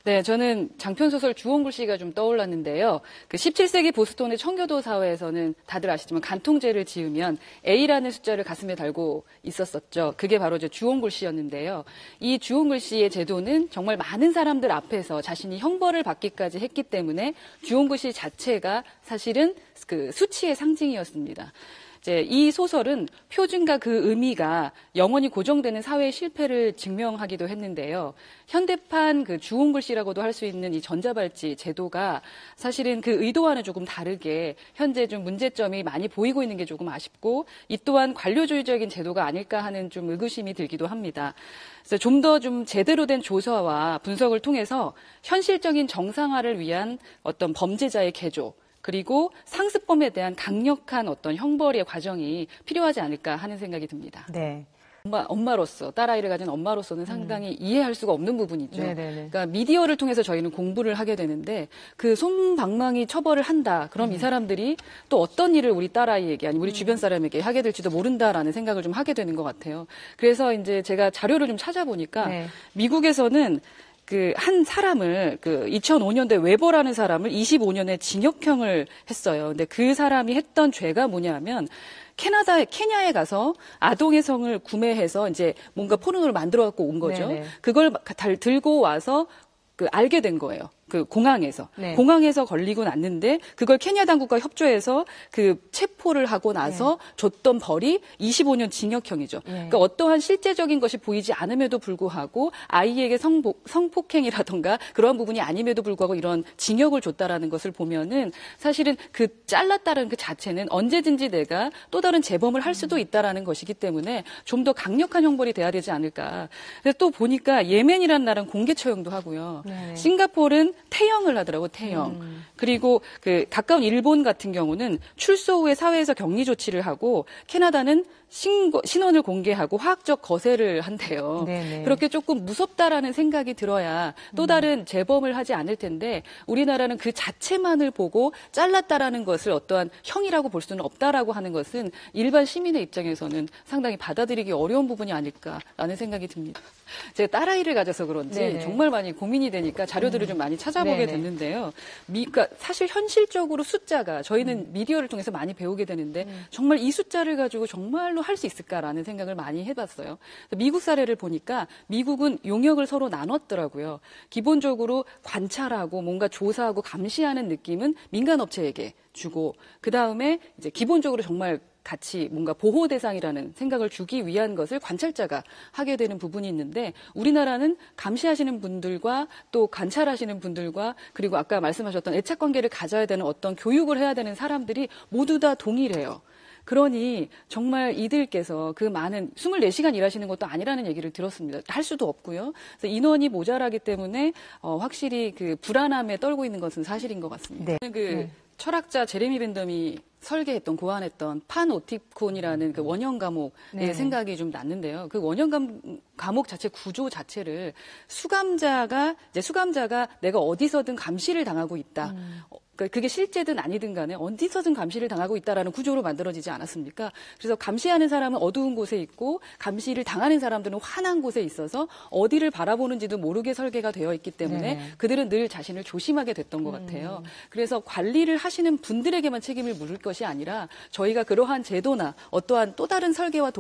네, 저는 장편소설 주홍글씨가 좀 떠올랐는데요. 그 17세기 보스턴의 청교도 사회에서는 다들 아시지만 간통죄를 지으면 A라는 숫자를 가슴에 달고 있었었죠. 그게 바로 이제 주홍글씨였는데요. 이 주홍글씨의 제도는 정말 많은 사람들 앞에서 자신이 형벌을 받기까지 했기 때문에 주홍글씨 자체가 사실은 그 수치의 상징이었습니다. 이제 이 소설은 표준과 그 의미가 영원히 고정되는 사회의 실패를 증명하기도 했는데요. 현대판 그 주홍글씨라고도 할 수 있는 이 전자발찌 제도가 사실은 그 의도와는 조금 다르게 현재 좀 문제점이 많이 보이고 있는 게 조금 아쉽고 이 또한 관료주의적인 제도가 아닐까 하는 좀 의구심이 들기도 합니다. 그래서 좀 더 좀 제대로 된 조사와 분석을 통해서 현실적인 정상화를 위한 어떤 범죄자의 개조 그리고 상습범에 대한 강력한 어떤 형벌의 과정이 필요하지 않을까 하는 생각이 듭니다. 네. 엄마로서, 딸아이를 가진 엄마로서는 상당히 이해할 수가 없는 부분이죠. 네네네. 그러니까 미디어를 통해서 저희는 공부를 하게 되는데 그 솜방망이 처벌을 한다. 그럼 이 사람들이 또 어떤 일을 우리 딸아이에게 아니 우리 주변 사람에게 하게 될지도 모른다라는 생각을 좀 하게 되는 것 같아요. 그래서 이제 제가 자료를 좀 찾아보니까 네. 미국에서는 그 한 사람을 그 2005년도에 웨버라는 사람을 25년의 징역형을 했어요. 근데 그 사람이 했던 죄가 뭐냐면 케냐에 가서 아동의 성을 구매해서 이제 뭔가 포르노를 만들어 갖고 온 거죠. 네네. 그걸 들고 와서 그 알게 된 거예요. 그 공항에서. 네. 공항에서 걸리고 났는데 그걸 케냐 당국과 협조해서 그 체포를 하고 나서 줬던 벌이 25년 징역형이죠. 그러니까 어떠한 실제적인 것이 보이지 않음에도 불구하고 아이에게 성폭행이라던가 그러한 부분이 아님에도 불구하고 이런 징역을 줬다라는 것을 보면은 사실은 그 잘랐다는 그 자체는 언제든지 내가 또 다른 재범을 할 수도 있다라는 것이기 때문에 좀 더 강력한 형벌이 돼야 되지 않을까. 그래서 또 보니까 예멘이라는 나라는 공개 처형도 하고요. 네. 싱가포르는 태형을 하더라고, 태형. 그리고 그 가까운 일본 같은 경우는 출소 후에 사회에서 격리 조치를 하고 캐나다는 신원을 공개하고 화학적 거세를 한대요. 네네. 그렇게 조금 무섭다라는 생각이 들어야 또 다른 재범을 하지 않을 텐데 우리나라는 그 자체만을 보고 잘랐다라는 것을 어떠한 형이라고 볼 수는 없다라고 하는 것은 일반 시민의 입장에서는 상당히 받아들이기 어려운 부분이 아닐까라는 생각이 듭니다. 제가 딸아이를 가져서 그런지 네네. 정말 많이 고민이 되니까 자료들을 좀 많이 찾아보게 네네. 됐는데요. 그러니까 사실 현실적으로 숫자가 저희는 미디어를 통해서 많이 배우게 되는데 정말 이 숫자를 가지고 정말로 할 수 있을까라는 생각을 많이 해봤어요. 미국 사례를 보니까 미국은 용역을 서로 나눴더라고요. 기본적으로 관찰하고 뭔가 조사하고 감시하는 느낌은 민간업체에게 주고 그 다음에 이제 기본적으로 정말 같이 뭔가 보호 대상이라는 생각을 주기 위한 것을 관찰자가 하게 되는 부분이 있는데 우리나라는 감시하시는 분들과 또 관찰하시는 분들과 그리고 아까 말씀하셨던 애착 관계를 가져야 되는 어떤 교육을 해야 되는 사람들이 모두 다 동일해요. 그러니 정말 이들께서 그 많은 24시간 일하시는 것도 아니라는 얘기를 들었습니다. 할 수도 없고요. 그래서 인원이 모자라기 때문에 확실히 그 불안함에 떨고 있는 것은 사실인 것 같습니다. 그 철학자 제레미 벤덤이 설계했던 고안했던 판오티콘이라는 그 원형 감옥의 생각이 좀 났는데요. 그 원형 감옥 자체 구조 자체를 수감자가 내가 어디서든 감시를 당하고 있다. 그게 실제든 아니든 간에 어디서든 감시를 당하고 있다라는 구조로 만들어지지 않았습니까? 그래서 감시하는 사람은 어두운 곳에 있고 감시를 당하는 사람들은 환한 곳에 있어서 어디를 바라보는지도 모르게 설계가 되어 있기 때문에 그들은 늘 자신을 조심하게 됐던 것 같아요. 그래서 관리를 하시는 분들에게만 책임을 물을 것이 아니라 저희가 그러한 제도나 어떠한 또 다른 설계와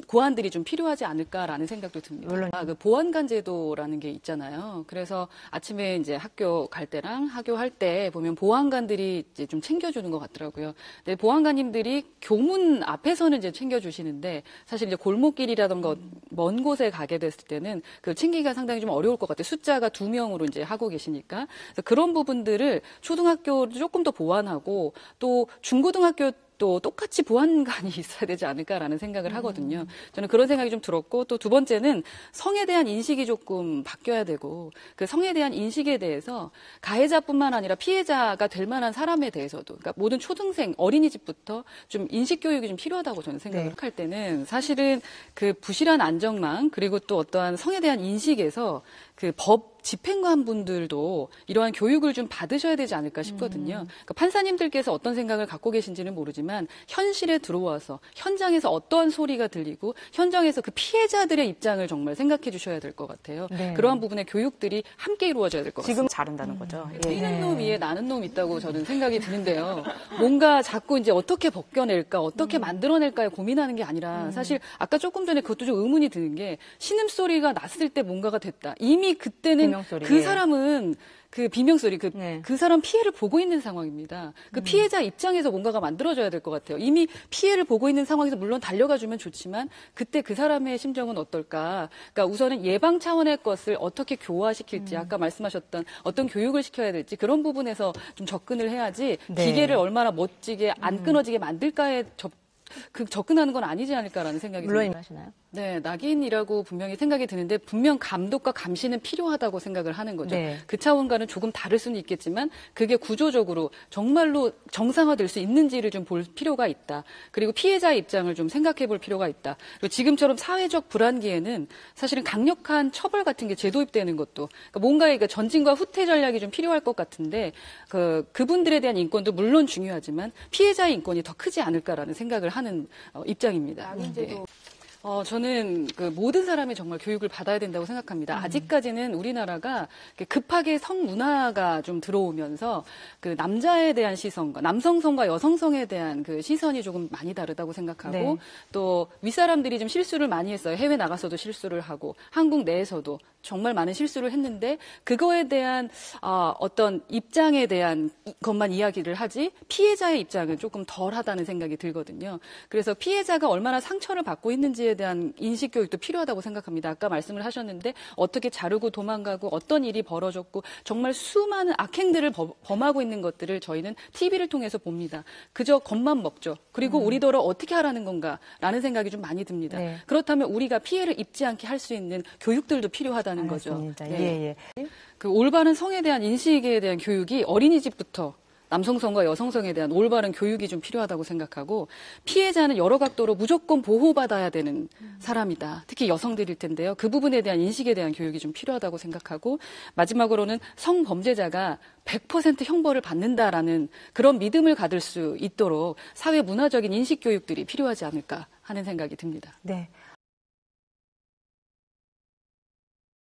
고안들이 좀 필요하지 않을까라는 생각도 듭니다. 물론. 그 보안관 제도라는 게 있잖아요. 그래서 아침에 이제 학교 갈 때랑 학교할 때 보면 보안관들이 이제 좀 챙겨주는 것 같더라고요. 근데 보안관님들이 교문 앞에서는 이제 챙겨주시는데 사실 이제 골목길이라던가 먼 곳에 가게 됐을 때는 그 챙기기가 상당히 좀 어려울 것 같아요. 숫자가 2명으로 이제 하고 계시니까. 그래서 그런 부분들을 초등학교를 조금 더 보완하고 또 중고등학교 또 똑같이 보안관이 있어야 되지 않을까라는 생각을 하거든요. 저는 그런 생각이 좀 들었고 또 두 번째는 성에 대한 인식이 조금 바뀌어야 되고 그 성에 대한 인식에 대해서 가해자뿐만 아니라 피해자가 될 만한 사람에 대해서도 그러니까 모든 초등생 어린이집부터 좀 인식 교육이 좀 필요하다고 저는 생각을 할 때는 사실은 그 부실한 안전망 그리고 또 어떠한 성에 대한 인식에서 그 법 집행관 분들도 이러한 교육을 좀 받으셔야 되지 않을까 싶거든요. 그러니까 판사님들께서 어떤 생각을 갖고 계신지는 모르지만 현실에 들어와서 현장에서 어떠한 소리가 들리고 현장에서 그 피해자들의 입장을 정말 생각해 주셔야 될 것 같아요. 네. 그러한 부분의 교육들이 함께 이루어져야 될 것 같습니다. 지금 자른다는 거죠. 뛰는 놈 위에 나는 놈 있다고 저는 생각이 드는데요. 뭔가 자꾸 이제 어떻게 벗겨낼까, 어떻게 만들어낼까에 고민하는 게 아니라 사실 아까 조금 전에 그것도 좀 의문이 드는 게 신음소리가 났을 때 뭔가가 됐다. 이미 그때는 비명소리. 그 사람은 그 비명소리, 그 사람 피해를 보고 있는 상황입니다. 그 피해자 입장에서 뭔가가 만들어져야 될 것 같아요. 이미 피해를 보고 있는 상황에서 물론 달려가주면 좋지만 그때 그 사람의 심정은 어떨까. 그러니까 우선은 예방 차원의 것을 어떻게 교화시킬지 아까 말씀하셨던 어떤 교육을 시켜야 될지 그런 부분에서 좀 접근을 해야지 네. 기계를 얼마나 멋지게 안 끊어지게 만들까에 접근하는 건 아니지 않을까라는 생각이 듭니다. 물론 하시나요? 네, 낙인이라고 분명히 생각이 드는데 분명 감독과 감시는 필요하다고 생각을 하는 거죠. 네. 그 차원과는 조금 다를 수는 있겠지만 그게 구조적으로 정말로 정상화될 수 있는지를 좀 볼 필요가 있다. 그리고 피해자의 입장을 좀 생각해 볼 필요가 있다. 그리고 지금처럼 사회적 불안기에는 사실은 강력한 처벌 같은 게 재도입되는 것도 그러니까 뭔가의 그 전진과 후퇴 전략이 좀 필요할 것 같은데 그분들에 대한 인권도 물론 중요하지만 피해자의 인권이 더 크지 않을까라는 생각을 하는 입장입니다. 낙인제도. 저는 그 모든 사람이 정말 교육을 받아야 된다고 생각합니다. 아직까지는 우리나라가 급하게 성문화가 좀 들어오면서 그 남자에 대한 시선과 남성성과 여성성에 대한 그 시선이 조금 많이 다르다고 생각하고 네. 또 윗사람들이 좀 실수를 많이 했어요. 해외 나가서도 실수를 하고 한국 내에서도 정말 많은 실수를 했는데 그거에 대한 어떤 입장에 대한 것만 이야기를 하지 피해자의 입장은 조금 덜하다는 생각이 들거든요. 그래서 피해자가 얼마나 상처를 받고 있는지에 대한 인식 교육도 필요하다고 생각합니다. 아까 말씀을 하셨는데 어떻게 자르고 도망가고 어떤 일이 벌어졌고 정말 수많은 악행들을 범하고 있는 것들을 저희는 TV를 통해서 봅니다. 그저 겁만 먹죠. 그리고 우리더러 어떻게 하라는 건가라는 생각이 좀 많이 듭니다. 네. 그렇다면 우리가 피해를 입지 않게 할 수 있는 교육들도 필요하다는 거죠. 네. 예. 그 올바른 성에 대한 인식에 대한 교육이 어린이집부터 남성성과 여성성에 대한 올바른 교육이 좀 필요하다고 생각하고 피해자는 여러 각도로 무조건 보호받아야 되는 사람이다. 특히 여성들일 텐데요. 그 부분에 대한 인식에 대한 교육이 좀 필요하다고 생각하고 마지막으로는 성범죄자가 100% 형벌을 받는다라는 그런 믿음을 가질 수 있도록 사회 문화적인 인식 교육들이 필요하지 않을까 하는 생각이 듭니다. 네.